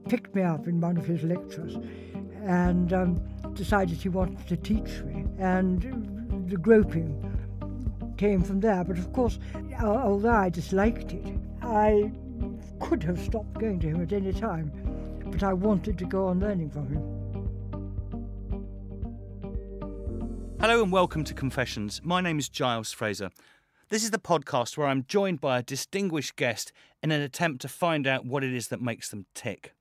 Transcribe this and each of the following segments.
picked me up in one of his lectures and decided he wanted to teach me. And the groping came from there. But of course, although I disliked it, I could have stopped going to him at any time. But I wanted to go on learning from him. Hello and welcome to Confessions. My name is Giles Fraser. This is the podcast where I'm joined by a distinguished guest in an attempt to find out what it is that makes them tick.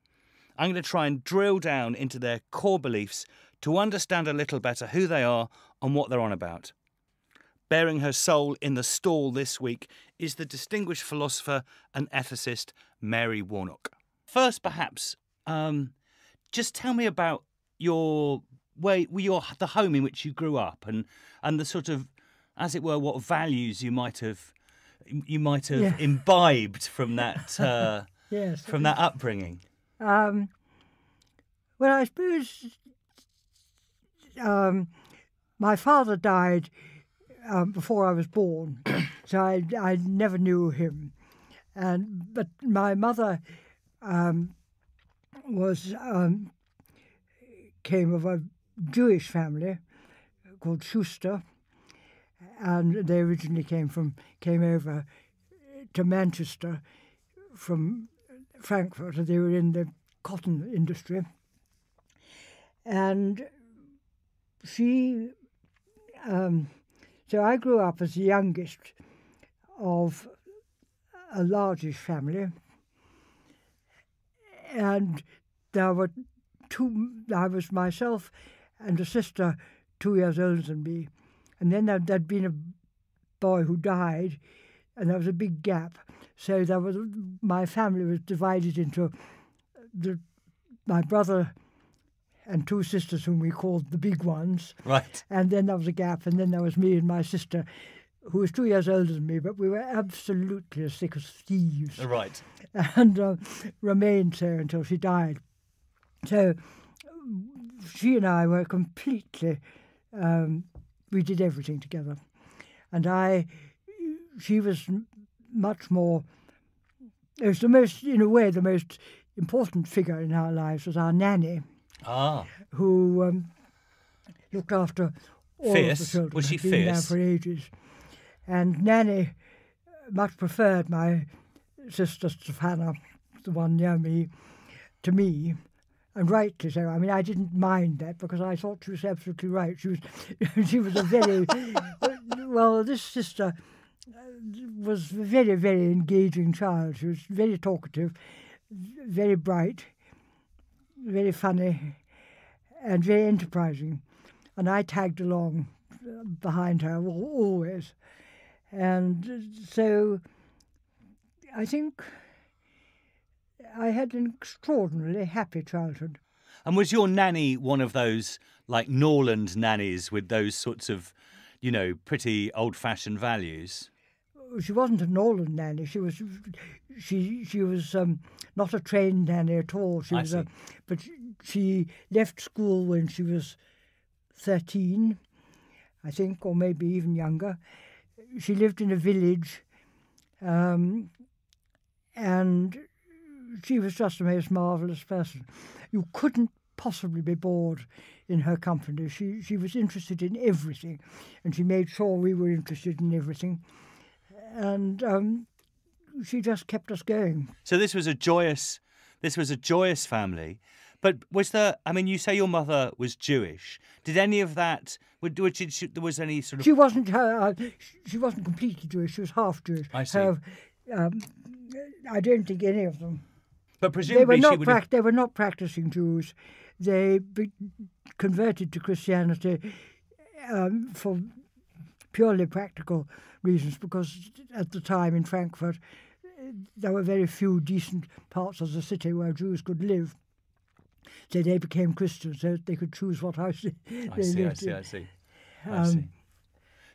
I'm going to try and drill down into their core beliefs to understand a little better who they are and what they're on about. Bearing her soul in the stall this week is the distinguished philosopher and ethicist Mary Warnock. First, perhaps, just tell me about the home in which you grew up and the sort of, as it were, what values you might have imbibed from that Yes. from that upbringing. Well, I suppose my father died before I was born, so I never knew him. But my mother came of a Jewish family called Schuster, and they originally came over to Manchester from Frankfurt. They were in the cotton industry, and she. So I grew up as the youngest of a largish family, and there were two. I was myself and a sister 2 years older than me, and then there'd been a boy who died, and there was a big gap. So my family was divided into my brother and two sisters whom we called the big ones. Right. And then there was a gap, and then there was me and my sister, who was 2 years older than me, but we were absolutely as thick as thieves. Right. And remained so until she died. So she and I were completely, we did everything together. And she was much more, it was the most important figure in our lives was our nanny. Who looked after all of the children. Was she had been there fierce? For ages. And Nanny much preferred my sister Stefana, the one near me, to me, and rightly so. I mean, I didn't mind that because I thought she was absolutely right. She was a very well. This sister was a very, very engaging child. She was very talkative, very bright, very funny, and very enterprising. And I tagged along behind her always. And so I think I had an extraordinarily happy childhood. And was your nanny one of those, like, Norland nannies with those sorts of, pretty old-fashioned values? She wasn't a Norland nanny. She was not a trained nanny at all. But she left school when she was 13, I think, or maybe even younger. She lived in a village, and she was just the most marvellous person. You couldn't possibly be bored in her company. She was interested in everything, and she made sure we were interested in everything. And she just kept us going. So this was a joyous family. But you say your mother was Jewish. Did any of that? Was any sort of? She wasn't. She wasn't completely Jewish. She was half Jewish. I see. I don't think any of them. But presumably they were not practicing Jews. They converted to Christianity for purely practical reasons, because at the time in Frankfurt there were very few decent parts of the city where Jews could live. So they became Christians, so they could choose what house they lived in. I see.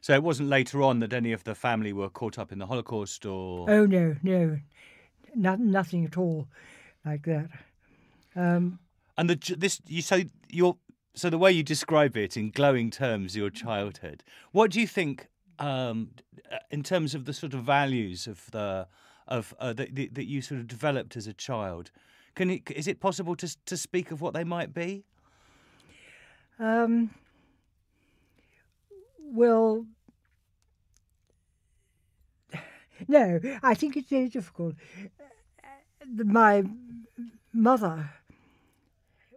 So it wasn't later on that any of the family were caught up in the Holocaust, or? Oh no, nothing at all like that. So the way you describe it in glowing terms, your childhood. What do you think, in terms of the sort of values that you sort of developed as a child? Is it possible to speak of what they might be? Well, no, I think it's very difficult. My mother,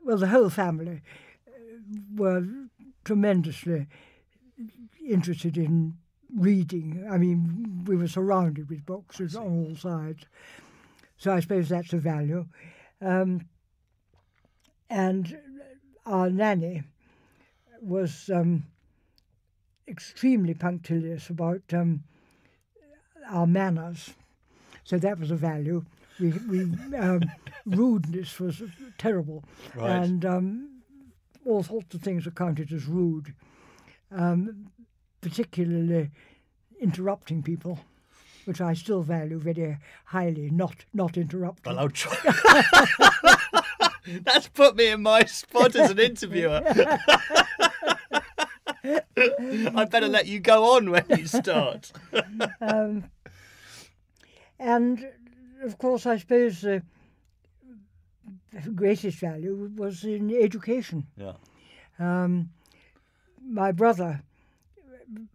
well, the whole family were tremendously interested in reading. I mean, we were surrounded with books on all sides. So I suppose that's a value. And our nanny was extremely punctilious about our manners. So that was a value. Rudeness was terrible. Right. And all sorts of things were counted as rude, particularly interrupting people, which I still value very highly, not interrupting. Well, I'll try. That's put me in my spot as an interviewer. I better let you go on when you start. And, of course, I suppose the greatest value was in education. Yeah. My brother,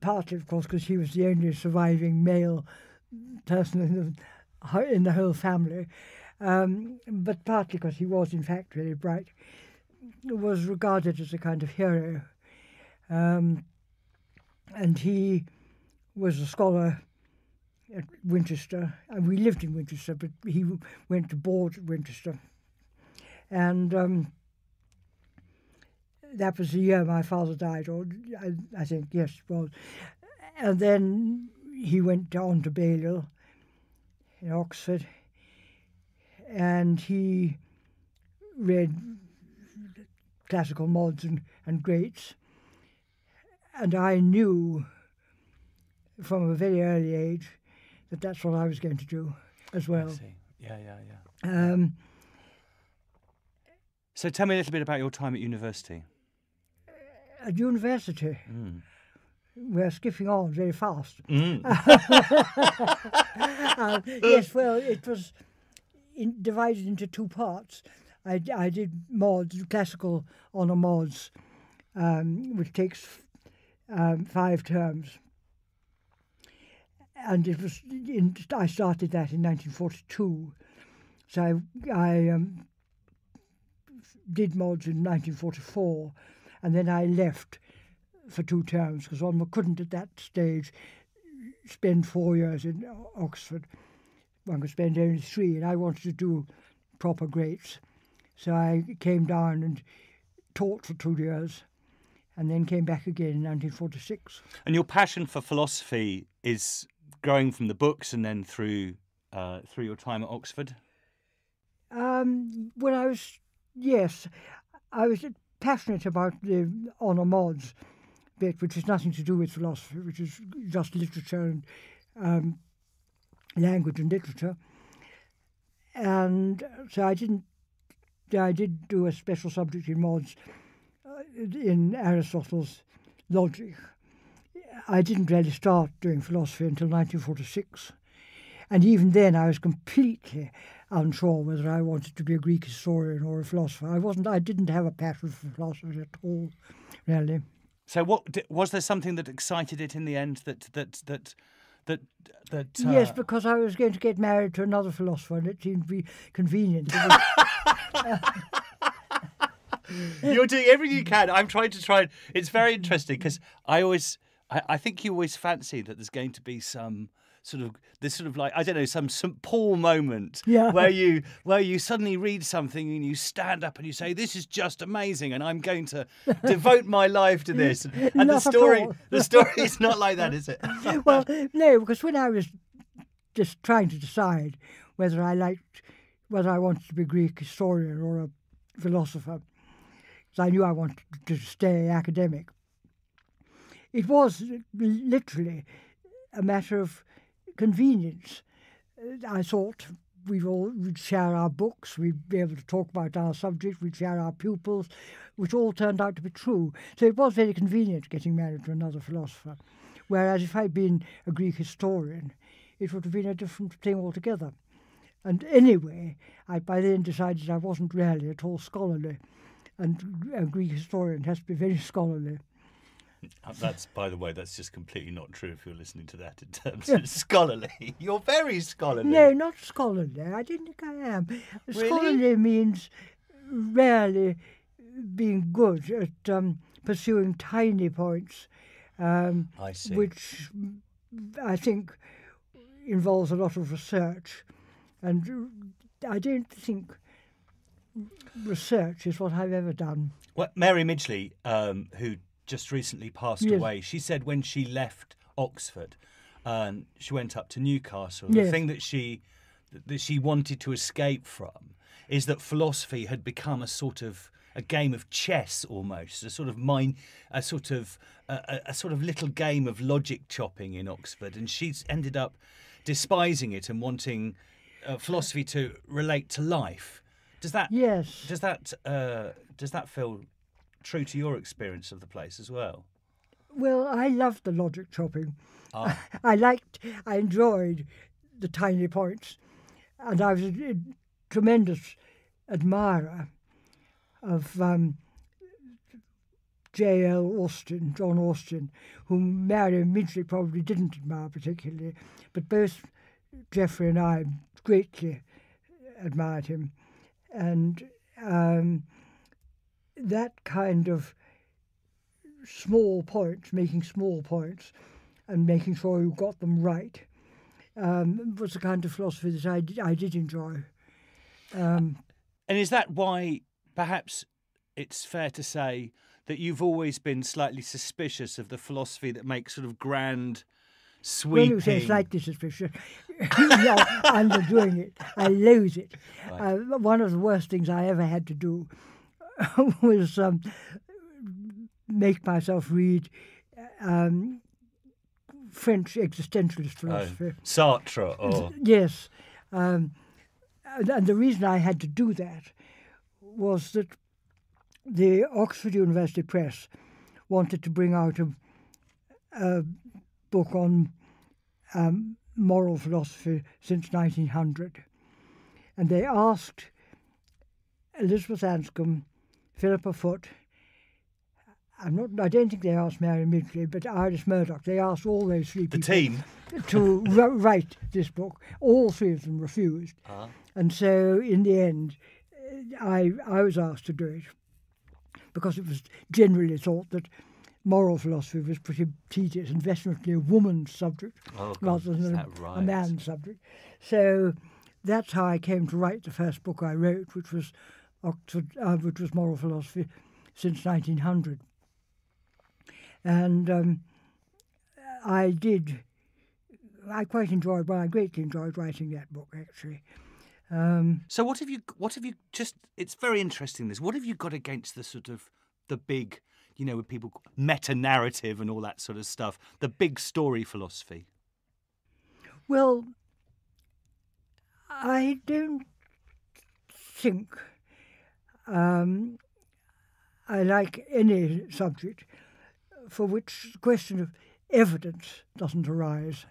partly, of course, because he was the only surviving male person in the whole family, but partly because he was, in fact, very bright, was regarded as a kind of hero. And he was a scholar at Winchester, and we lived in Winchester, but he went to board at Winchester. And that was the year my father died, or I think, yes, it was. And then he went on to Balliol in Oxford, and he read classical mods and greats. And I knew from a very early age that that's what I was going to do as well. I see. Yeah. So tell me a little bit about your time at university. At university, we're skipping on very fast. Yes, well, it was divided into two parts. I did mods, classical honour mods, which takes 5 terms. And it was I started that in 1942. So I did mods in 1944, and then I left for 2 terms because one couldn't at that stage spend 4 years in Oxford. One could spend only 3, and I wanted to do proper greats. So I came down and taught for 2 years, and then came back again in 1946. And your passion for philosophy is growing from the books and then through your time at Oxford? When I was passionate about the honour mods bit, which has nothing to do with philosophy, which is just literature and language and literature. And so I did do a special subject in mods in Aristotle's logic. I didn't really start doing philosophy until 1946. And even then I was completely unsure whether I wanted to be a Greek historian or a philosopher. I didn't have a passion for philosophy at all, really. So was there something that excited it in the end that Yes, because I was going to get married to another philosopher, and it seemed to be convenient. You're doing everything you can. I'm trying. It's very interesting because I think you always fancy that there's going to be some sort of like, I don't know, some St. Paul moment where you suddenly read something and you stand up and you say, this is just amazing and I'm going to devote my life to this. And the story is not like that, is it? Well, no, because when I was just trying to decide whether I wanted to be a Greek historian or a philosopher, because I knew I wanted to stay academic, it was literally a matter of convenience. I thought we'd share our books, we'd be able to talk about our subject, we'd share our pupils, which all turned out to be true. So it was very convenient getting married to another philosopher. Whereas if I'd been a Greek historian, it would have been a different thing altogether. And anyway, I by then decided I wasn't really at all scholarly, and a Greek historian has to be very scholarly. That's, by the way, that's just completely not true if you're listening to that in terms of scholarly. You're very scholarly. No, not scholarly. I don't think I am. Really? Scholarly means rarely being good at pursuing tiny points, I see. which I think involves a lot of research. And I don't think research is what I've ever done. Well, Mary Midgley, who just recently passed Yes. away, she said when she left Oxford, she went up to Newcastle. Yes. The thing that she wanted to escape from is that philosophy had become a sort of a game of chess, almost a sort of little game of logic chopping in Oxford, and she's ended up despising it and wanting philosophy to relate to life. Does that Yes. Does that feel true to your experience of the place as well? Well, I loved the logic chopping. Ah. I enjoyed the tiny points, and I was a tremendous admirer of John Austin, whom Mary Midgley probably didn't admire particularly, but both Geoffrey and I greatly admired him. And that kind of small points, making small points and making sure you got them right, was the kind of philosophy that I did enjoy. And is that why perhaps it's fair to say that you've always been slightly suspicious of the philosophy that makes sort of grand, sweeping... When you say slightly suspicious, you're underdoing it. I loathe it. Right. One of the worst things I ever had to do was make myself read French existentialist philosophy. Sartre or... Yes. And the reason I had to do that was that the Oxford University Press wanted to bring out a book on moral philosophy since 1900. And they asked Elizabeth Anscombe, Philippa Foot, I don't think they asked Mary Midgley, but Iris Murdoch. They asked all those three people team to write this book. All three of them refused. And so in the end, I was asked to do it because it was generally thought that moral philosophy was pretty tedious and definitely a woman's subject rather than a man's subject. So that's how I came to write the first book I wrote, which was Moral Philosophy since 1900. And I greatly enjoyed writing that book, actually. So what have you just, it's very interesting this, what have you got against the sort of, the big, with people, meta-narrative and all that sort of stuff, the big story philosophy? Well, I don't think I like any subject for which the question of evidence doesn't arise.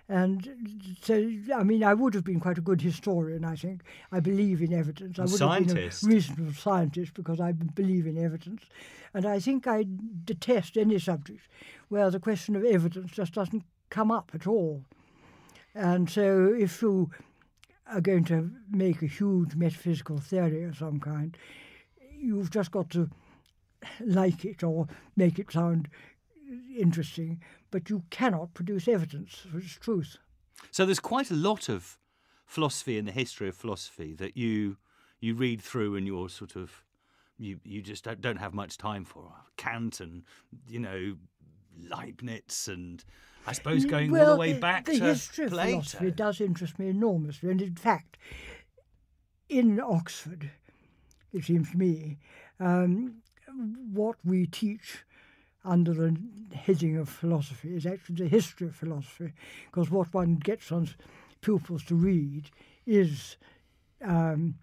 And so, I mean, I would have been quite a good historian, I think. I believe in evidence. I would have been a reasonable scientist because I believe in evidence. And I think I detest any subject where the question of evidence just doesn't come up at all. And so if you are going to make a huge metaphysical theory of some kind, you've just got to like it or make it sound interesting, but you cannot produce evidence for its truth. So there's quite a lot of philosophy in the history of philosophy that you read through and you're sort of, you just don't have much time for. Kant and, Leibniz and I suppose going all the way back to Plato. The history of philosophy does interest me enormously. And in fact, in Oxford, it seems to me, what we teach under the heading of philosophy is actually the history of philosophy, because what one gets one's pupils to read is Hume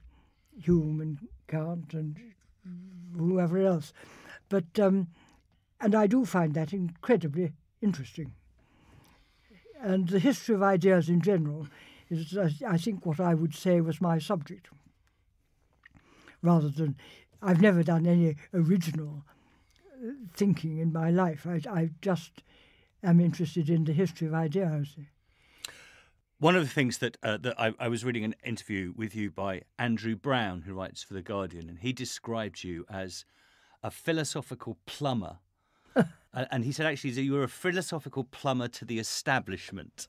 and Kant and whoever else. But and I do find that incredibly interesting. And the history of ideas in general is, I think, what I would say was my subject, rather than I've never done any original thinking in my life. I just am interested in the history of ideas. One of the things that I was reading an interview with you by Andrew Brown, who writes for The Guardian, and he described you as a philosophical plumber. And he said, actually, that you were a philosophical plumber to the establishment.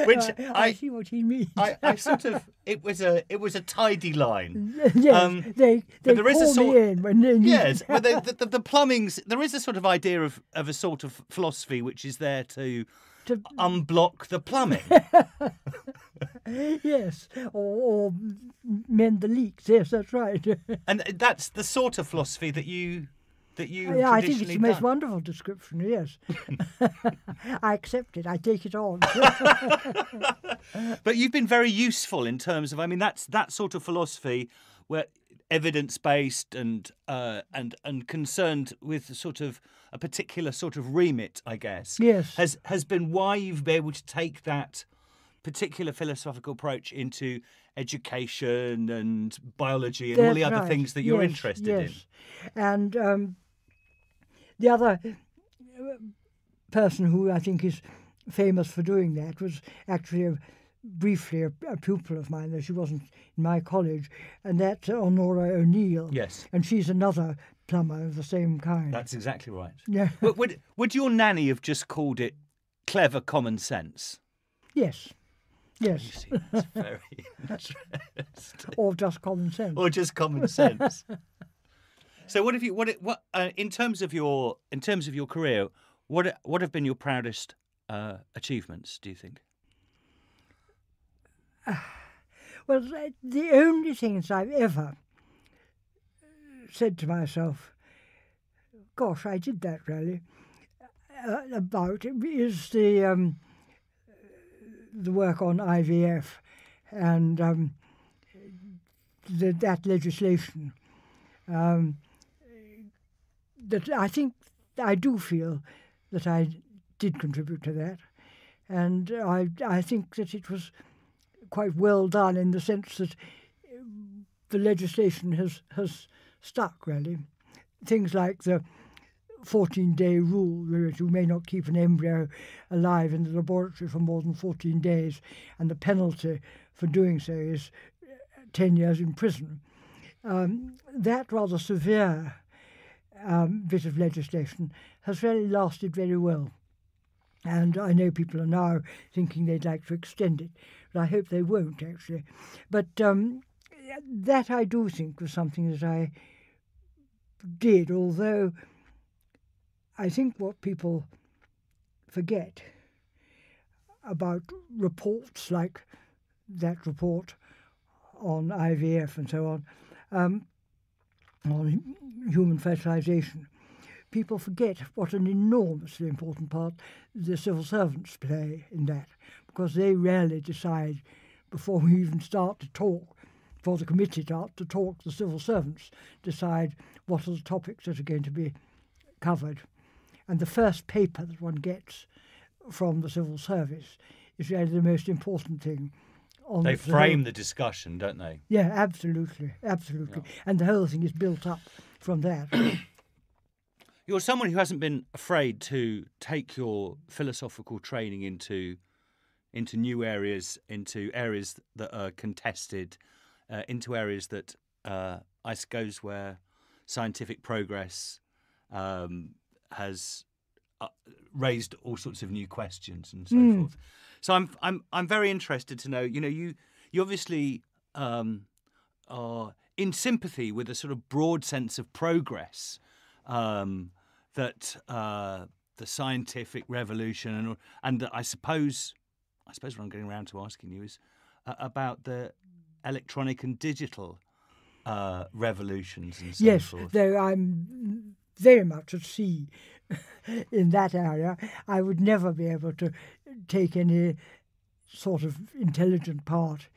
Which I see what he means. I sort of, it was a tidy line. Yes, they there is call me in when they need. Yes, but the plumbing's, there is a sort of idea of a sort of philosophy which is there to unblock the plumbing. Yes, or mend the leaks. Yes, that's right. And that's the sort of philosophy that you Yeah, I think it's the most done. wonderful description. Yes, I accept it. I take it on. But you've been very useful in terms of, I mean, that's that sort of philosophy where evidence-based and concerned with sort of a particular sort of remit, I guess. Yes, has been why you've been able to take that particular philosophical approach into education and biology and all the other things that you're interested in. And the other person who I think is famous for doing that was actually briefly a pupil of mine, though she wasn't in my college, and that's Honora O'Neill. Yes. And she's another plumber of the same kind. That's exactly right. Yeah. Would your nanny have just called it clever common sense? Yes. You Yes. see, that's very interesting. Or just common sense. Or just common sense. So, what have you? What in terms of your career? What have been your proudest achievements? Do you think? Well, the only things I've ever said to myself, "Gosh, I did that really," about is the work on IVF and that legislation. That I think I do feel that I did contribute to that, and I think that it was quite well done in the sense that the legislation has stuck really. Things like the 14-day rule, that you may not keep an embryo alive in the laboratory for more than 14 days, and the penalty for doing so is 10 years in prison. That rather severe bit of legislation has really lasted very well. And I know people are now thinking they'd like to extend it, but I hope they won't, actually. But that I do think was something that I did, although I think what people forget about reports like that report on IVF and so on human fertilisation, people forget what an enormously important part the civil servants play in that, because they rarely decide before we even start to talk, before the committee starts to talk, the civil servants decide what are the topics that are going to be covered. And the first paper that one gets from the civil service is really the most important thing. They frame the discussion, don't they? Yeah, absolutely. Yeah. And the whole thing is built up from that. You're someone who hasn't been afraid to take your philosophical training into new areas, into areas that are contested, into areas that I suppose where scientific progress has raised all sorts of new questions and so forth. So I'm very interested to know. You know, you obviously are in sympathy with a sort of broad sense of progress that the scientific revolution and I suppose what I'm getting around to asking you is about the electronic and digital revolutions and so forth. Yes, though I'm very much at sea in that area. I would never be able to take any sort of intelligent part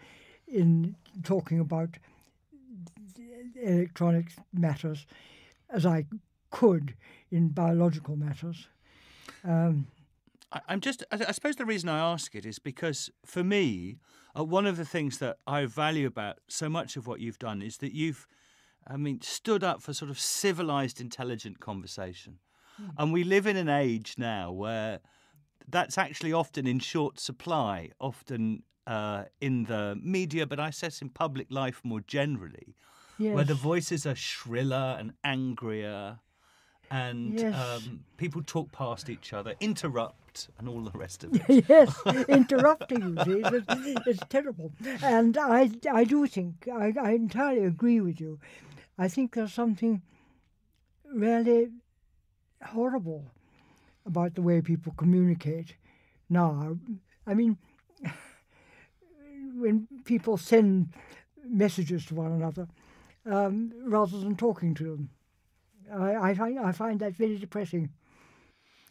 in talking about electronic matters as I could in biological matters. I suppose the reason I ask it is because for me, one of the things that I value about so much of what you've done is that stood up for sort of civilized, intelligent conversation. And we live in an age now where that's actually often in short supply, often in the media, but I guess in public life more generally, where the Yes. voices are shriller and angrier. And Yes. people talk past each other, interrupt, and all the rest of it. Yes, interrupting you see, it's terrible. And I do think, I entirely agree with you. I think there's something really horrible about the way people communicate now. I mean, when people send messages to one another rather than talking to them, I find that very depressing.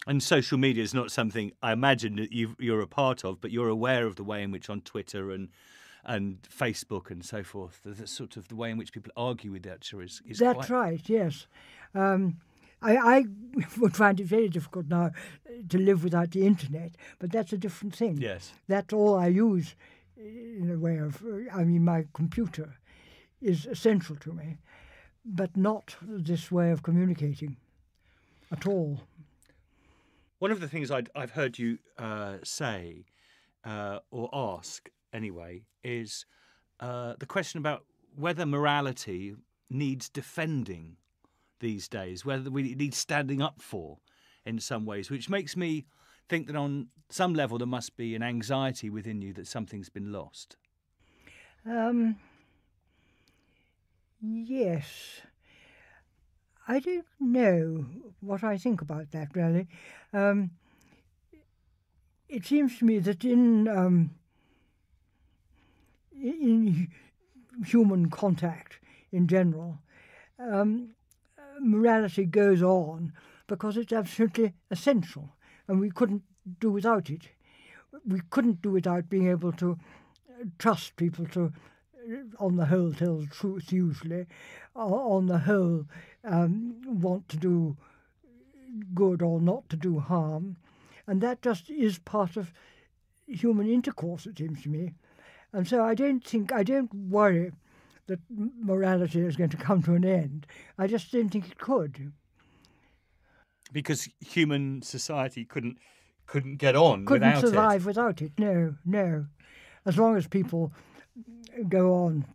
And social media is not something I imagine that you're a part of, but you're aware of the way in which on Twitter and Facebook and so forth, the sort of the way in which people argue with each other is That's quite... right, yes. I would find it very difficult now to live without the internet, but that's a different thing. Yes. That's all I use in a way of, my computer is essential to me, but not this way of communicating at all. One of the things I've heard you say or ask anyway is the question about whether morality needs defending these days, whether we need standing up for in some ways, which makes me think that on some level there must be an anxiety within you that something's been lost. Yes. I don't know what I think about that, really. It seems to me that in human contact in general, morality goes on because it's absolutely essential, and we couldn't do without it. We couldn't do without being able to trust people to, on the whole, tell the truth usually, on the whole, want to do good or not to do harm. And that just is part of human intercourse, it seems to me. And so I don't worry that morality is going to come to an end. I just don't think it could. Because human society couldn't get on Couldn't without survive it. without it, no. As long as people go on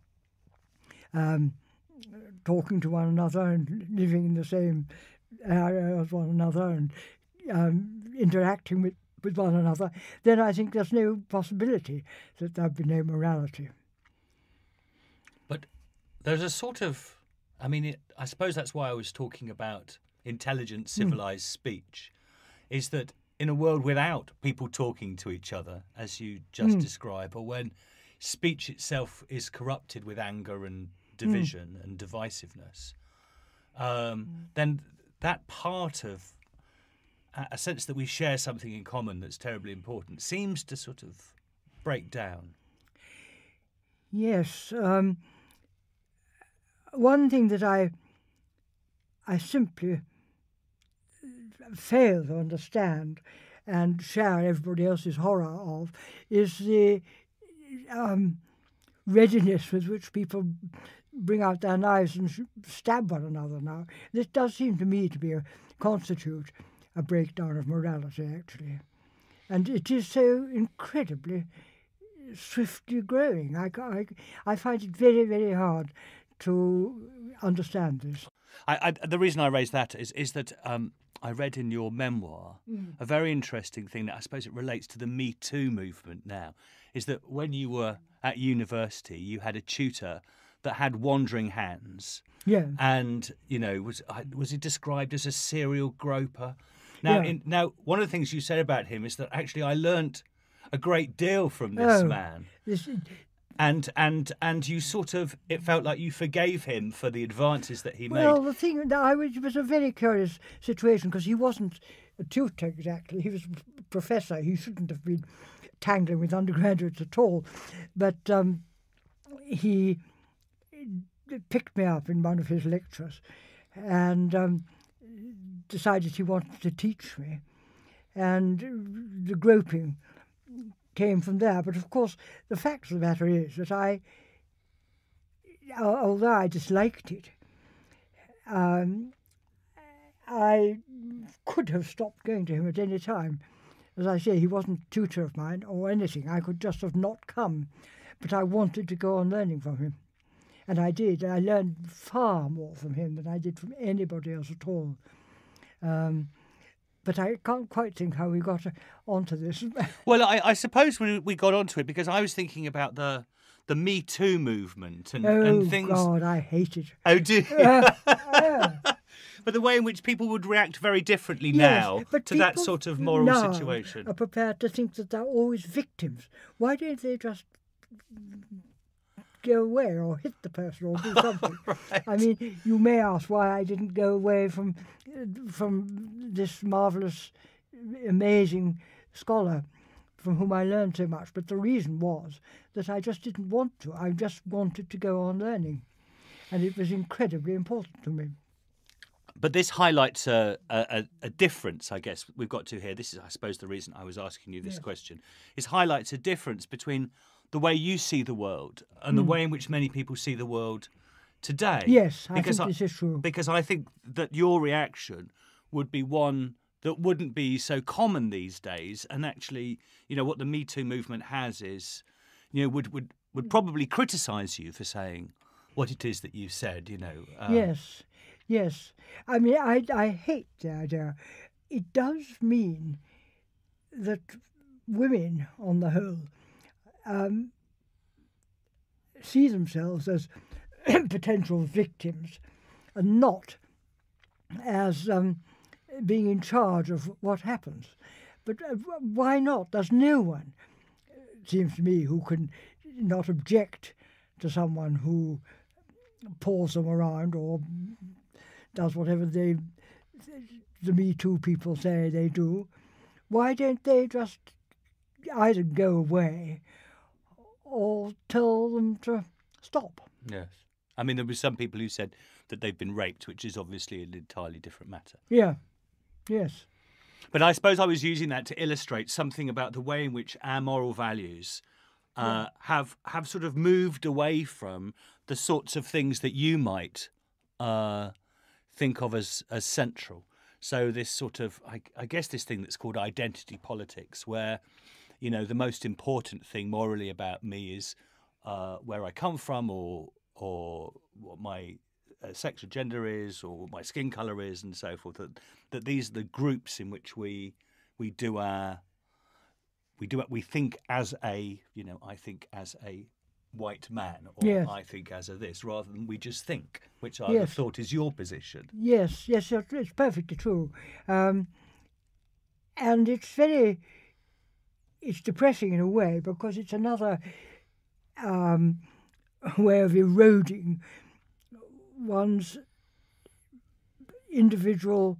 talking to one another and living in the same area as one another and interacting with one another, then I think there's no possibility that there'd be no morality. But there's a sort of, I suppose that's why I was talking about intelligent, civilized speech, is that in a world without people talking to each other, as you just described, or when speech itself is corrupted with anger and division and divisiveness, then that part of a sense that we share something in common that's terribly important seems to sort of break down. Yes. One thing that I simply fail to understand and share everybody else's horror of is the readiness with which people bring out their knives and stab one another now. This does seem to me to constitute a breakdown of morality, actually. And it is so incredibly swiftly growing. I find it very, very hard to understand this. The reason I raise that is that I read in your memoir a very interesting thing that I suppose it relates to the Me Too movement now, is that when you were at university, you had a tutor that had wandering hands. Yeah. And, was he described as a serial groper? Now, Yeah. One of the things you said about him is that actually I learnt a great deal from this man. And you sort of, it felt like you forgave him for the advances that he made. Well, the thing, it was a very curious situation because he wasn't a tutor exactly. He was a professor. He shouldn't have been tangling with undergraduates at all. But he picked me up in one of his lectures and decided he wanted to teach me. and the groping came from there. But of course, the fact of the matter is that although I disliked it, I could have stopped going to him at any time. As I say, he wasn't a tutor of mine or anything. I could just have not come, but I wanted to go on learning from him. And I did. I learned far more from him than I did from anybody else at all. But I can't quite think how we got onto this. Well, I suppose we got onto it because I was thinking about the Me Too movement and things. Oh, God, I hate it. Oh, do you? But the way in which people would react very differently now to that sort of moral situation. Are prepared to think that they're always victims. Why don't they just go away or hit the person or do something? Right. I mean, you may ask why I didn't go away from this marvellous, amazing scholar from whom I learned so much. But the reason was that I just didn't want to. I just wanted to go on learning. And it was incredibly important to me. But this highlights a difference, I guess, we've got to here. This is, I suppose, the reason I was asking you this question. It highlights a difference between the way you see the world and the way in which many people see the world today. Yes, I think this is true. Because I think that your reaction would be one that wouldn't be so common these days. And actually, what the Me Too movement has is, would probably criticise you for saying what it is that you said, Yes. I mean, I hate the idea. It does mean that women, on the whole, see themselves as potential victims and not as being in charge of what happens. But why not? There's no one, it seems to me, who can not object to someone who paws them around or does whatever the Me Too people say they do. Why don't they just either go away or tell them to stop? Yes. I mean, there were some people who said that they've been raped, which is obviously an entirely different matter. Yeah. Yes. But I suppose I was using that to illustrate something about the way in which our moral values have sort of moved away from the sorts of things that you might think of as central. So this sort of, I guess, this thing that's called identity politics, where, the most important thing morally about me is where I come from or what my sexual gender is or what my skin colour is and so forth. That these are the groups in which we think as a, I think as a white man, or I think as a this, rather than we just think, which I have thought is your position. Yes, it's perfectly true. And it's depressing in a way because it's another way of eroding one's individual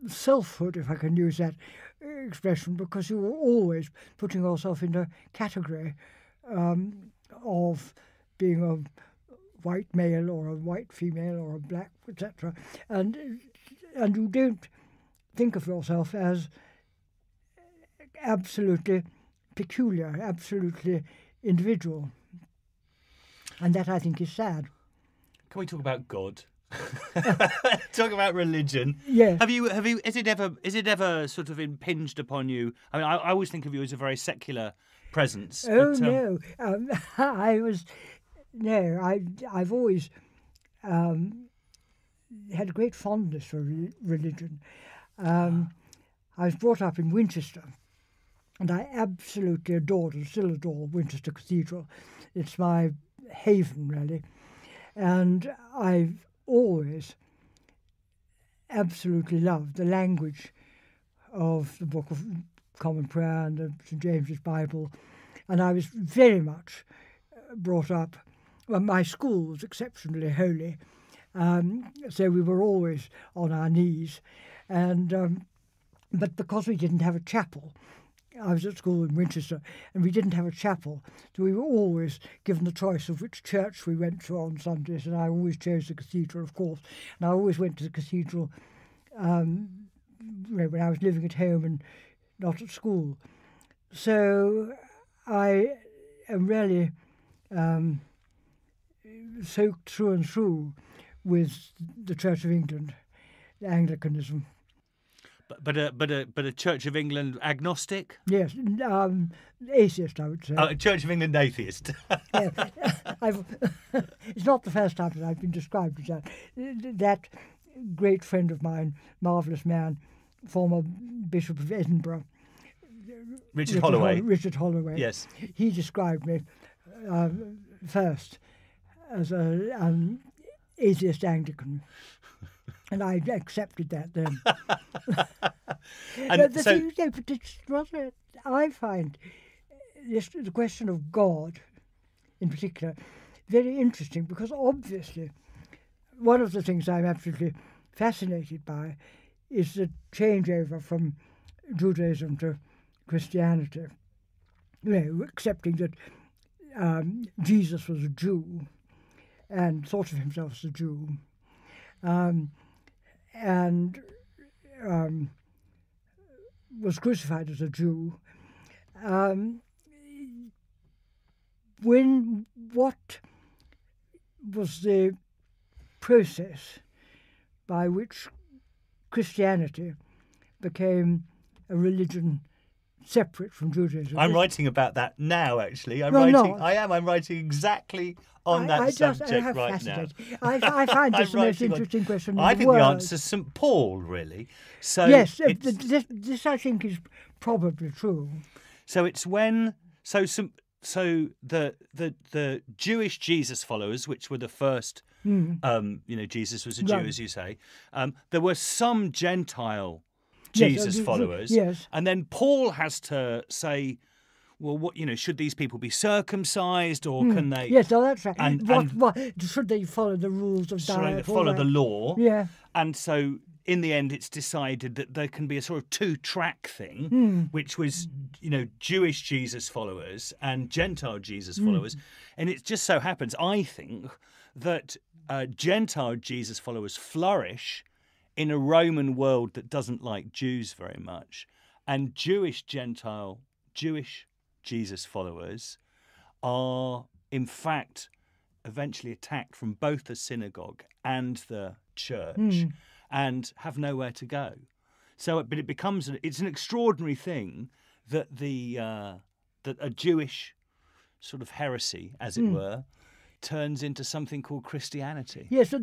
selfhood, if I can use that expression, because you were always putting yourself in a category of being a white male or a white female or a black, etc. And you don't think of yourself as absolutely peculiar, absolutely individual. And that, I think, is sad. Can we talk about God? Talk about religion. Yes. Is it ever sort of impinged upon you? I mean, I always think of you as a very secular presence. Oh, no. I've always had a great fondness for religion. I was brought up in Winchester, and I absolutely adored and still adore Winchester Cathedral. It's my haven, really. And I've always absolutely loved the language of the Book of Common Prayer and the St. James's Bible. And I was very much brought up, well, my school was exceptionally holy, so we were always on our knees. And but because we didn't have a chapel, I was at school in Winchester, and we didn't have a chapel, so we were always given the choice of which church we went to on Sundays, and I always chose the cathedral, of course. And I always went to the cathedral when I was living at home and not at school. So I am really soaked through and through with the Church of England, Anglicanism. But a Church of England agnostic? Yes, atheist, I would say. Oh, a Church of England atheist. Yeah. It's not the first time that I've been described as that. That great friend of mine, marvellous man, former Bishop of Edinburgh, Richard Holloway. Richard Holloway. Yes. He described me first as an atheist Anglican. And I accepted that then. I find the question of God, in particular, very interesting, because obviously one of the things I'm absolutely fascinated by is the changeover from Judaism to Christianity. Accepting that Jesus was a Jew and thought of himself as a Jew. And was crucified as a Jew. What was the process by which Christianity became a religion separate from Judaism? I'm writing about that now, actually. I'm writing exactly on that subject right now. I find this the most interesting question in I the think world. the answer's St. Paul, really. So yes, this I think is probably true. So it's when the Jewish Jesus followers, which were the first, Jesus was a Jew, as you say. There were some Gentile Jesus followers, yes, and then Paul has to say, well, what should these people be circumcised, or can they? Yes, that's right. What should they follow the rules of diet? Follow the law. Yeah. And so, in the end, it's decided that there can be a sort of two-track thing, which was, Jewish Jesus followers and Gentile Jesus followers, and it just so happens, I think, that Gentile Jesus followers flourish in a Roman world that doesn't like Jews very much, and Jewish Jesus followers are, in fact, eventually attacked from both the synagogue and the church and have nowhere to go. So, but it's an extraordinary thing that that a Jewish sort of heresy, as it were, turns into something called Christianity. Yes,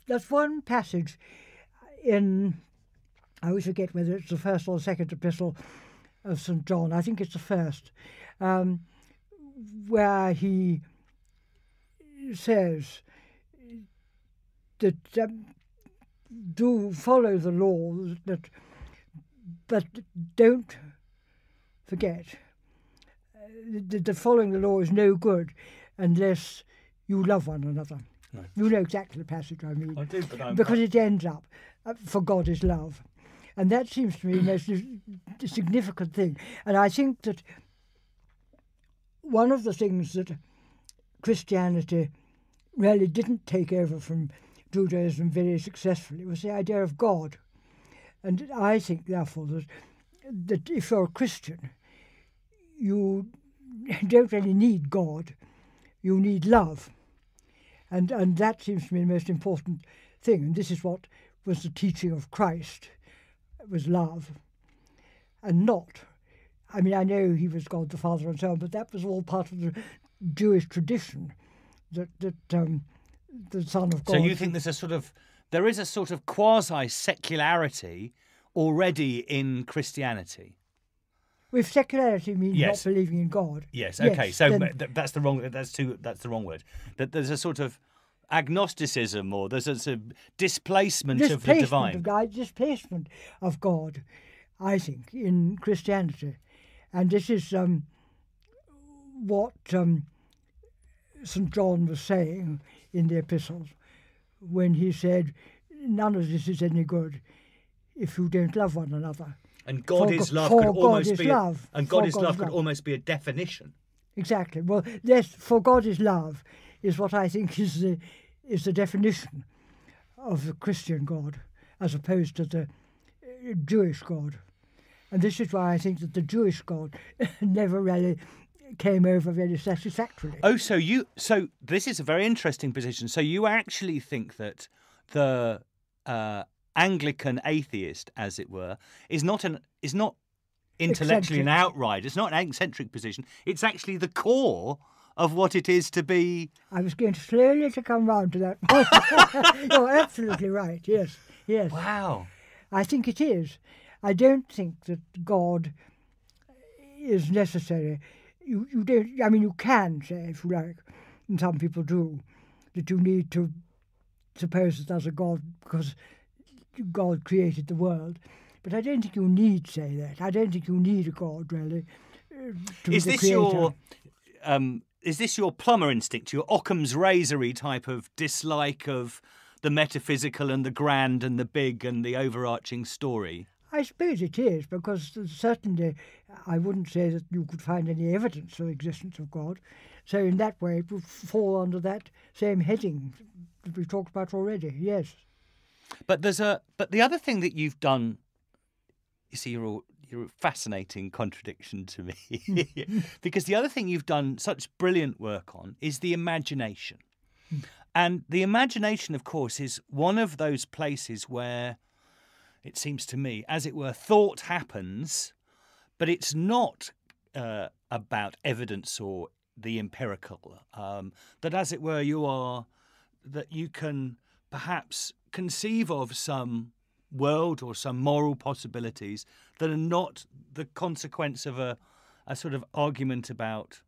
there's one passage in, I always forget whether it's the first or the second epistle of St. John, I think it's the first, where he says that do follow the law, but don't forget that following the law is no good unless you love one another. No. You know exactly the passage I mean. I do, but because it ends up, for God is love. And that seems to me the most significant thing. And I think that one of the things that Christianity really didn't take over from Judaism very successfully was the idea of God. And I think, therefore, that if you're a Christian, you don't really need God, you need love. And that seems to me the most important thing. And this is what was the teaching of Christ, was love. And not, I mean, I know he was God the Father and so on, but that was all part of the Jewish tradition, that the Son of God. So you think there is a sort of quasi-secularity already in Christianity? If secularity means yes. not believing in God. Yes. Okay. Yes, so that's the wrong word. That there's a sort of agnosticism, or there's a displacement of the divine. Displacement of God, I think, in Christianity, and this is what St. John was saying in the epistles when he said, "None of this is any good if you don't love one another." And God is love could almost be love. And God is love could almost be a definition. Exactly. Well, yes, for God is love is what I think is the definition of the Christian God, as opposed to the Jewish God. And this is why I think that the Jewish God never really came over very satisfactorily. Oh, so this is a very interesting position. So you actually think that the Anglican atheist, as it were, is not intellectually an outright. It's not an eccentric position. It's actually the core of what it is to be. I was going slowly to come round to that. You're absolutely right. Yes, yes. Wow. I think it is. I don't think that God is necessary. You don't. I mean, you can say, if you like, and some people do, that you need to suppose that there's a God because God created the world. But I don't think you need say that. I don't think you need a God really. Is this your plumber instinct, your Occam's razory type of dislike of the metaphysical and the grand and the big and the overarching story? I suppose it is, because certainly I wouldn't say that you could find any evidence of the existence of God. So in that way it would fall under that same heading that we talked about already, yes. But the other thing that you've done, you see, you're a fascinating contradiction to me. Because the other thing you've done such brilliant work on is the imagination. And the imagination, of course, is one of those places where, it seems to me, as it were, thought happens, but it's not about evidence or the empirical. That, as it were, that you can perhaps conceive of some world or some moral possibilities that are not the consequence of a sort of argument about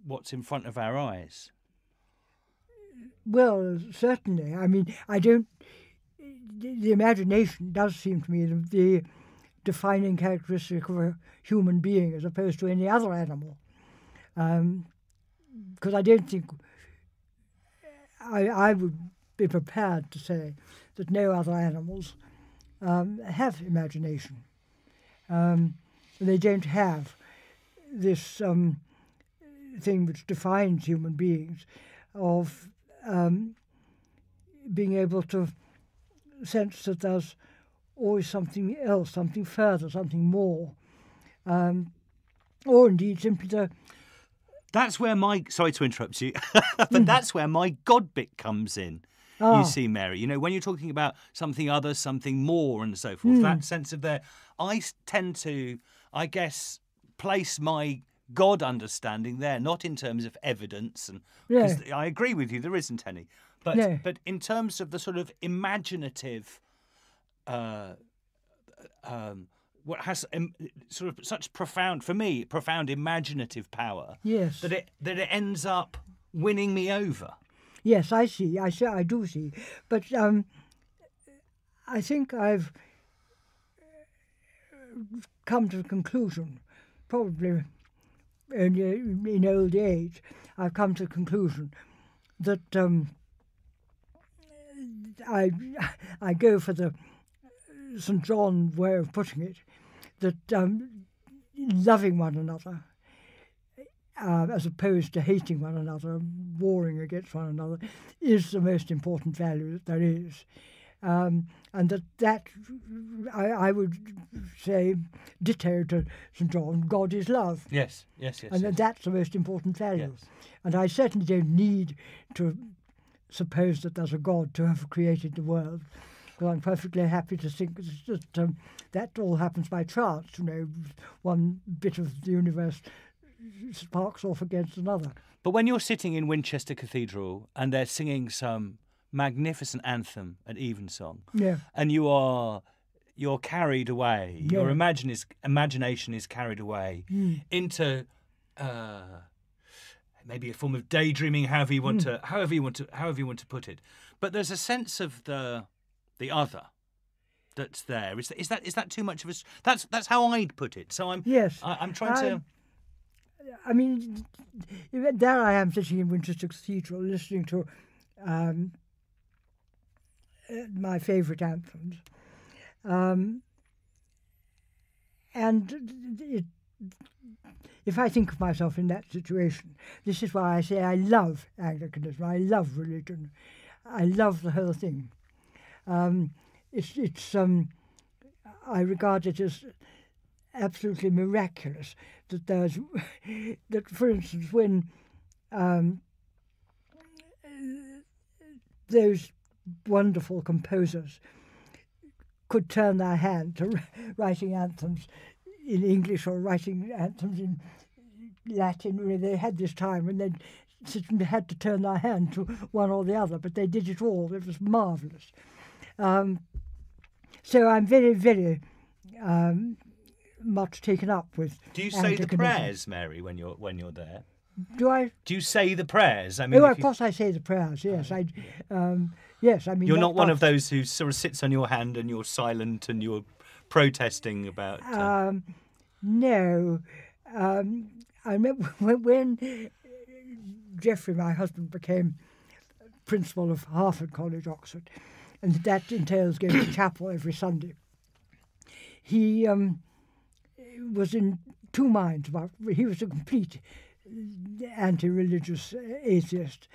what's in front of our eyes. Well, certainly. I mean, the imagination does seem to me the defining characteristic of a human being as opposed to any other animal. Because I don't think I would be prepared to say that no other animals have imagination. They don't have this thing which defines human beings of being able to sense that there's always something else, something further, something more, or indeed simply to... That's where sorry to interrupt you, but that's where my God bit comes in. You see, Mary, when you're talking about something other, something more and so forth, that sense of I tend to, I guess, place my God understanding there, not in terms of evidence, and because I agree with you, there isn't any, but in terms of the sort of imaginative, what has sort of such profound imaginative power, yes, that it ends up winning me over. Yes, I see. I do see. But I think I've come to the conclusion, probably only in old age, I've come to the conclusion that I go for the St. John way of putting it, that loving one another, as opposed to hating one another, warring against one another, is the most important value that there is. And that I would say, ditto to St. John, God is love. Yes. And that's the most important value. Yes. And I certainly don't need to suppose that there's a God to have created the world. Because I'm perfectly happy to think that that all happens by chance. One bit of the universe sparks off against another. But when you're sitting in Winchester Cathedral and they're singing some magnificent anthem at evensong, and you're carried away, your imagination is carried away into maybe a form of daydreaming, however you want to put it. But there's a sense of the other that's there. Is that too much of a? That's how I'd put it. So I'm trying to. I mean, there I am sitting in Winchester Cathedral listening to my favourite anthems. And if I think of myself in that situation, this is why I say I love Anglicanism, I love religion, I love the whole thing. I regard it as absolutely miraculous that that, for instance, when those wonderful composers could turn their hand to writing anthems in English or writing anthems in Latin, they had this time when they had to turn their hand to one or the other, but they did it all. It was marvellous. So I'm very, very much taken up with. Do you say the prayers, Mary, when you're there? Do I? Do you say the prayers? I mean, of course I say the prayers. Yes, yes. I mean, you're not one of those who sort of sits on your hand and you're silent and you're protesting about. No, I remember when Geoffrey, my husband, became principal of Harvard College, Oxford, and that entails going to chapel every Sunday. He was in two minds about. He was a complete anti-religious atheist,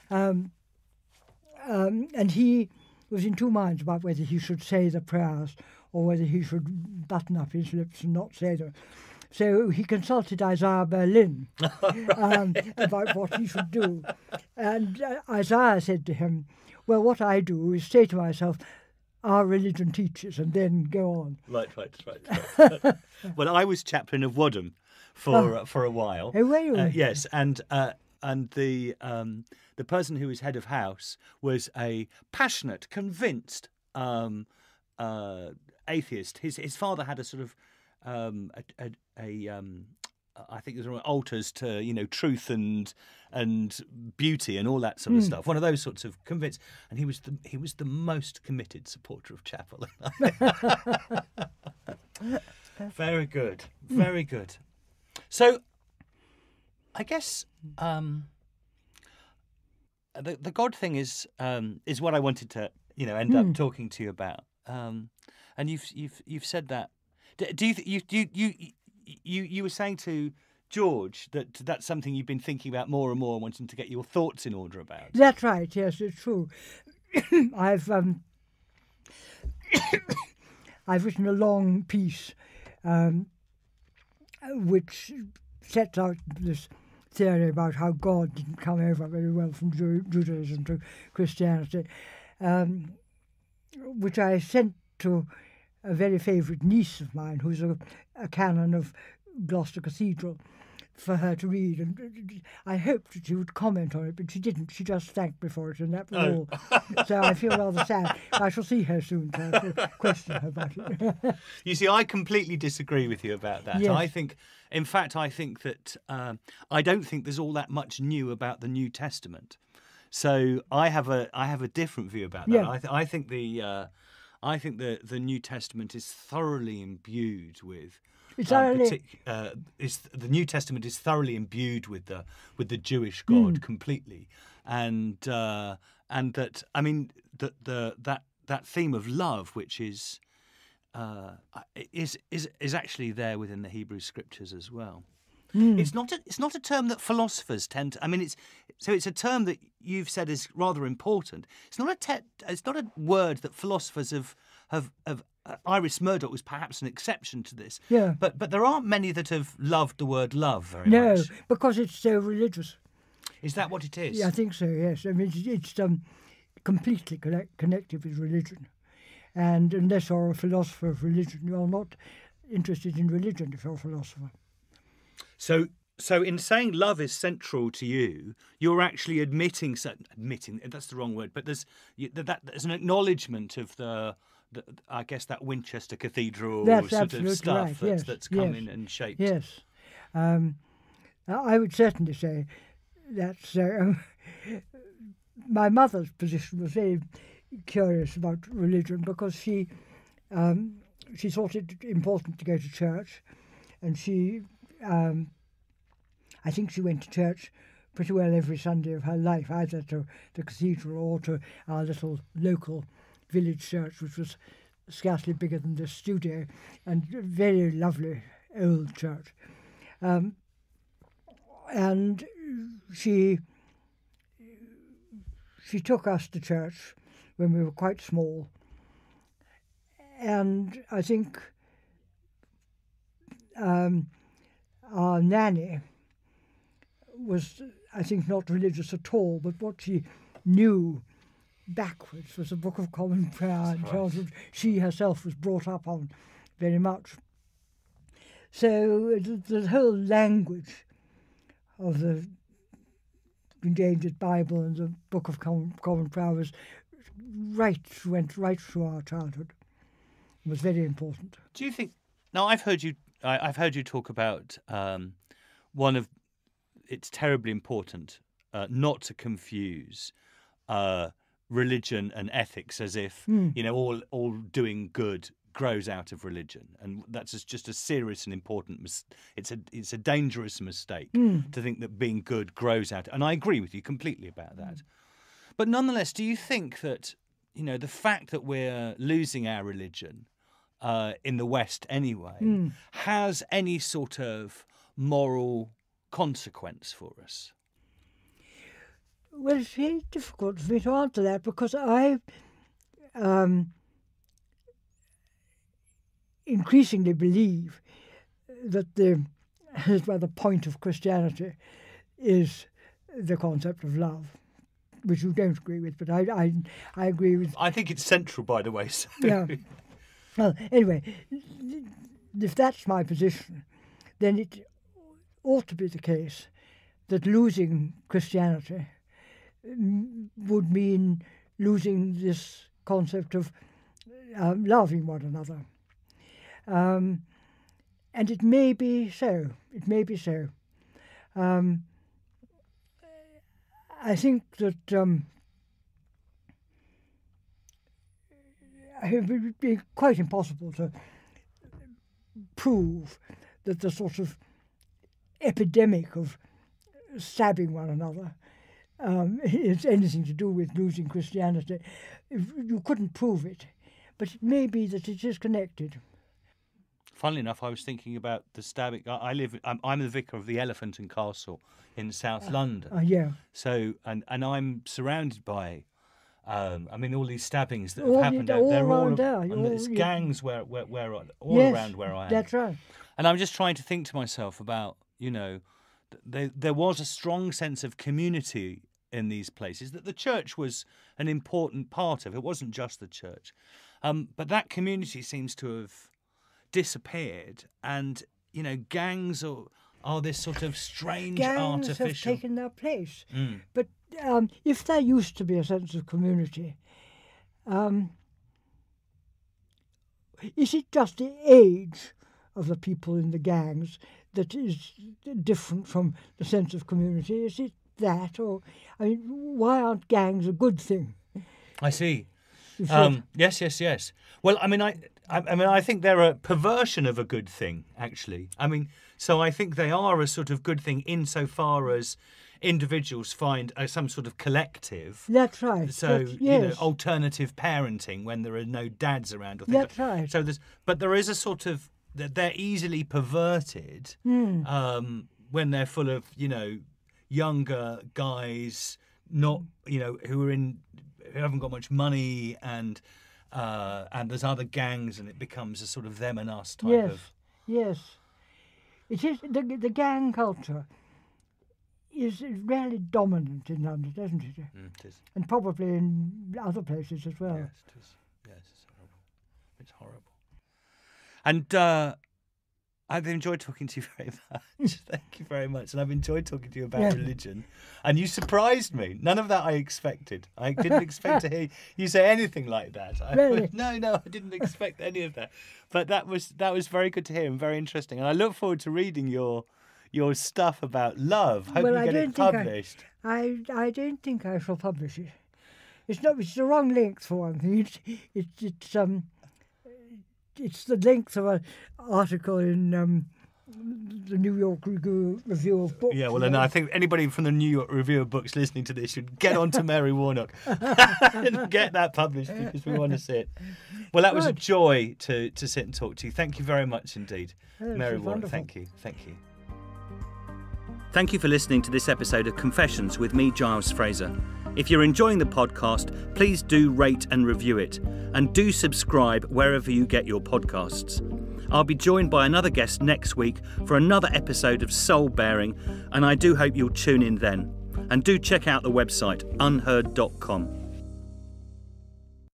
and he was in two minds about whether he should say the prayers or whether he should button up his lips and not say them. So he consulted Isaiah Berlin about what he should do, and Isaiah said to him, "Well, what I do is say to myself, our religion teaches, and then go on." Right. Well, I was chaplain of Wadham for a while. Oh, were you? Yes, and the person who was head of house was a passionate, convinced atheist. His father had a sort of I think there were altars to truth and beauty and all that sort of stuff. One of those sorts of convinced, and he was the most committed supporter of chapel. Very good, very good. So, I guess the God thing is what I wanted to end up talking to you about. And you've said that. Do you were saying to George that that's something you've been thinking about more and more, wanting to get your thoughts in order about? That's right. Yes, it's true. I've written a long piece which sets out this theory about how God didn't come over very well from Judaism to Christianity, which I sent to a very favourite niece of mine who's a canon of Gloucester Cathedral for her to read, and I hoped that she would comment on it, but she didn't. She just thanked me for it, and that was all. So I feel rather sad. I shall see her soon to question her about it. You see, I completely disagree with you about that. Yes. I think that I don't think there's all that much new about the New Testament. So I have a different view about that. Yeah. I think the New Testament is thoroughly imbued with. The New Testament is thoroughly imbued with the Jewish God completely, and that that theme of love, which is actually there within the Hebrew Scriptures as well. It's not a term that philosophers tend to. I mean, it's a term that you've said is rather important. It's not a word that philosophers have. Iris Murdoch was perhaps an exception to this. Yeah. But there aren't many that have loved the word love very much. No, because it's so religious. Is that what it is? Yeah, I think so, yes. I mean, it's completely connected with religion. And unless you're a philosopher of religion, you're not interested in religion if you're a philosopher. So in saying love is central to you, you're actually admitting that's the wrong word, but there's an acknowledgement of I guess that Winchester Cathedral sort of stuff right. that's come in and shaped. Yes. I would certainly say that my mother's position was very curious about religion because she thought it important to go to church, and I think she went to church pretty well every Sunday of her life, either to the cathedral or to our little local village church, which was scarcely bigger than this studio, and a very lovely old church. And she took us to church when we were quite small, And I think our nanny was, I think, not religious at all, but what she knew backwards was the Book of Common Prayer, in terms of she herself was brought up on very much. So the whole language of the endangered Bible and the Book of Common Prayer went right through our childhood. It was very important. Do you think? Now, I've heard you talk about one of. It's terribly important not to confuse religion and ethics, as if all doing good grows out of religion, and that's just a serious and important. It's a dangerous mistake to think that being good grows out. And I agree with you completely about that. But nonetheless, do you think that the fact that we're losing our religion in the West anyway has any sort of moral consequence for us? Well, it's very difficult for me to answer that, because I increasingly believe that the point of Christianity is the concept of love, which you don't agree with, but I agree with. I think it's central, by the way. So. Yeah. Well, anyway, if that's my position, then it ought to be the case that losing Christianity would mean losing this concept of loving one another. And it may be so. It may be so. I think that it would be quite impossible to prove that the sort of epidemic of stabbing one another is anything to do with losing Christianity. You couldn't prove it, but it may be that it is connected. Funnily enough, I was thinking about the stabbing. I'm the vicar of the Elephant and Castle in South London. Yeah. So, and I'm surrounded by, all these stabbings that have happened. They're all there. And there's gangs where all yes, around where I am. That's right. And I'm just trying to think to myself about, there was a strong sense of community in these places that the church was an important part of. It wasn't just the church, but that community seems to have disappeared, and gangs are this sort of strange gangs artificial. Have taken their place. But if there used to be a sense of community, is it just the age of the people in the gangs that is different from the sense of community? Is it that, or why aren't gangs a good thing? I see. Yes. Well, I think they're a perversion of a good thing, actually. So I think they are a sort of good thing insofar as individuals find some sort of collective. That's right. So, alternative parenting when there are no dads around. Or That's right. So but there is a sort of, they're easily perverted when they're full of, younger guys, not, who haven't got much money, and there's other gangs, and it becomes a sort of them and us type of. Yes. It is the gang culture is really dominant in London, isn't it? It is. And probably in other places as well. Yes, it is. Yes, it's horrible. It's horrible. And I've enjoyed talking to you very much. Thank you very much. And I've enjoyed talking to you about religion. And you surprised me. None of that I expected. I didn't expect to hear you say anything like that. Really? No, I didn't expect any of that. But that was very good to hear and very interesting. And I look forward to reading your stuff about love. Hope you get it published. I don't think I shall publish it. It's the wrong length for one thing. It's the length of an article in the New York Review of Books. Yeah, well, and I think anybody from the New York Review of Books listening to this should get on to Mary Warnock and get that published, because we want to see it. Well, that was a joy to sit and talk to you. Thank you very much indeed, Mary Warnock. Wonderful. Thank you. Thank you for listening to this episode of Confessions with me, Giles Fraser. If you're enjoying the podcast, please do rate and review it, and do subscribe wherever you get your podcasts. I'll be joined by another guest next week for another episode of Soul Bearing, and I do hope you'll tune in then. And do check out the website unheard.com.